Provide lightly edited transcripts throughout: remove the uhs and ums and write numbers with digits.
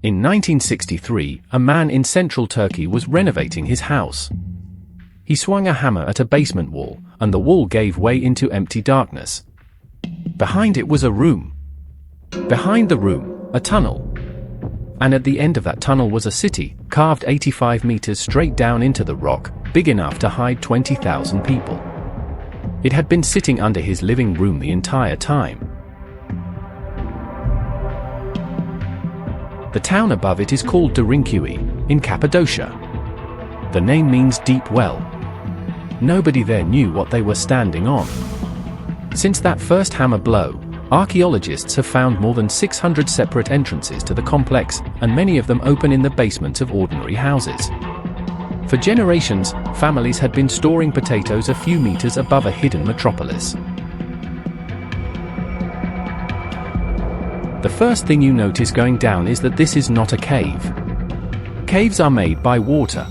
In 1963, a man in central Turkey was renovating his house. He swung a hammer at a basement wall, and the wall gave way into empty darkness. Behind it was a room. Behind the room, a tunnel. And at the end of that tunnel was a city, carved 85 meters straight down into the rock, big enough to hide 20,000 people. It had been sitting under his living room the entire time. The town above it is called Derinkuyu, in Cappadocia. The name means deep well. Nobody there knew what they were standing on. Since that first hammer blow, archaeologists have found more than 600 separate entrances to the complex, and many of them open in the basements of ordinary houses. For generations, families had been storing potatoes a few meters above a hidden metropolis. The first thing you notice going down is that this is not a cave. Caves are made by water.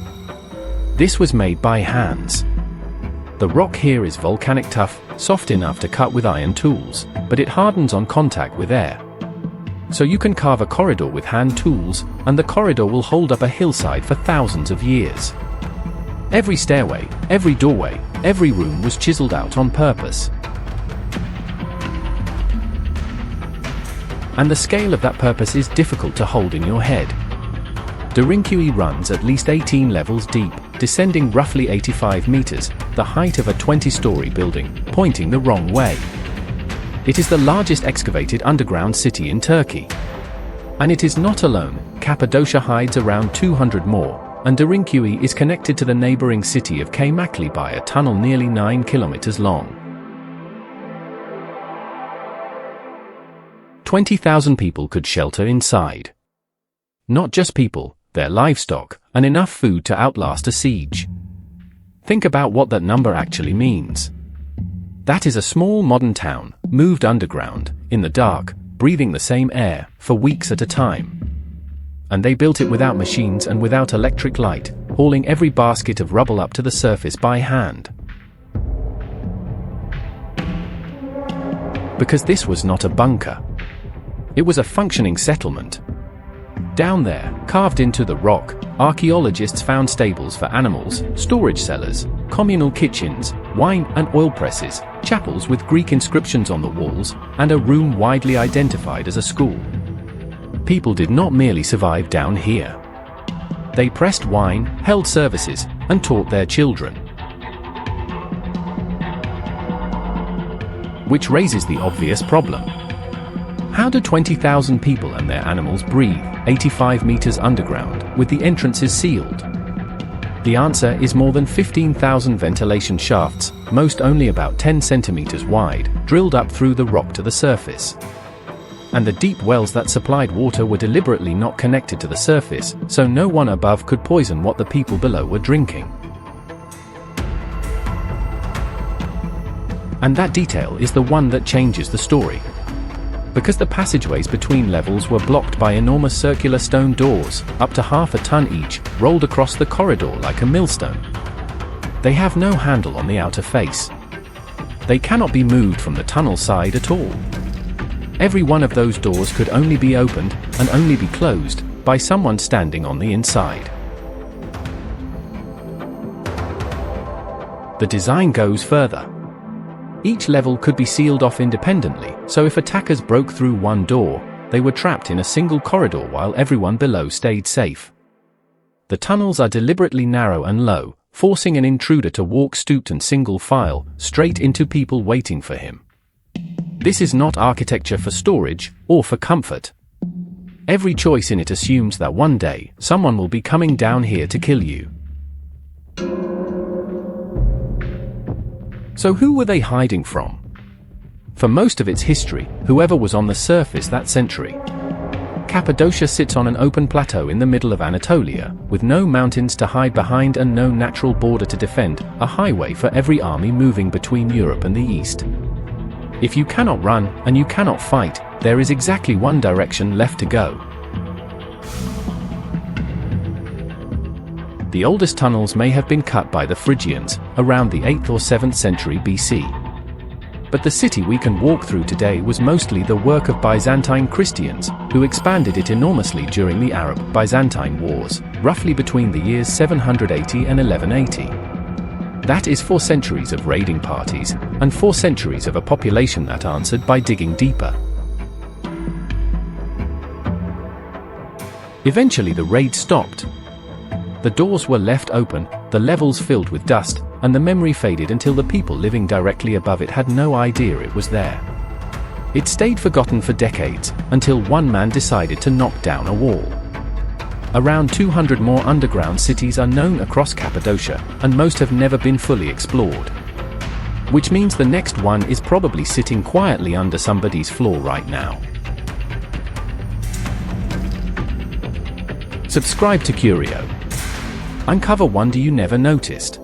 This was made by hands. The rock here is volcanic tough, soft enough to cut with iron tools, but it hardens on contact with air. So you can carve a corridor with hand tools, and the corridor will hold up a hillside for thousands of years. Every stairway, every doorway, every room was chiseled out on purpose. And the scale of that purpose is difficult to hold in your head. Derinkuyu runs at least 18 levels deep, descending roughly 85 meters, the height of a 20-story building, pointing the wrong way. It is the largest excavated underground city in Turkey. And it is not alone. Cappadocia hides around 200 more, and Derinkuyu is connected to the neighboring city of Kaymakli by a tunnel nearly 9 kilometers long. 20,000 people could shelter inside. Not just people, their livestock, and enough food to outlast a siege. Think about what that number actually means. That is a small modern town, moved underground, in the dark, breathing the same air, for weeks at a time. And they built it without machines and without electric light, hauling every basket of rubble up to the surface by hand. Because this was not a bunker. It was a functioning settlement. Down there, carved into the rock, archaeologists found stables for animals, storage cellars, communal kitchens, wine and oil presses, chapels with Greek inscriptions on the walls, and a room widely identified as a school. People did not merely survive down here. They pressed wine, held services, and taught their children. Which raises the obvious problem. How do 20,000 people and their animals breathe 85 meters underground, with the entrances sealed? The answer is more than 15,000 ventilation shafts, most only about 10 centimeters wide, drilled up through the rock to the surface. And the deep wells that supplied water were deliberately not connected to the surface, so no one above could poison what the people below were drinking. And that detail is the one that changes the story. Because the passageways between levels were blocked by enormous circular stone doors, up to half a ton each, rolled across the corridor like a millstone. They have no handle on the outer face. They cannot be moved from the tunnel side at all. Every one of those doors could only be opened, and only be closed, by someone standing on the inside. The design goes further. Each level could be sealed off independently, so if attackers broke through one door, they were trapped in a single corridor while everyone below stayed safe. The tunnels are deliberately narrow and low, forcing an intruder to walk stooped and single file, straight into people waiting for him. This is not architecture for storage, or for comfort. Every choice in it assumes that one day, someone will be coming down here to kill you. So who were they hiding from? For most of its history, whoever was on the surface that century. Cappadocia sits on an open plateau in the middle of Anatolia, with no mountains to hide behind and no natural border to defend, a highway for every army moving between Europe and the East. If you cannot run, and you cannot fight, there is exactly one direction left to go. The oldest tunnels may have been cut by the Phrygians, around the 8th or 7th century BC. But the city we can walk through today was mostly the work of Byzantine Christians, who expanded it enormously during the Arab-Byzantine Wars, roughly between the years 780 and 1180. That is 4 centuries of raiding parties, and 4 centuries of a population that answered by digging deeper. Eventually the raid stopped. The doors were left open, the levels filled with dust, and the memory faded until the people living directly above it had no idea it was there. It stayed forgotten for decades, until one man decided to knock down a wall. Around 200 more underground cities are known across Cappadocia, and most have never been fully explored. Which means the next one is probably sitting quietly under somebody's floor right now. Subscribe to Curio. Uncover wonder you never noticed.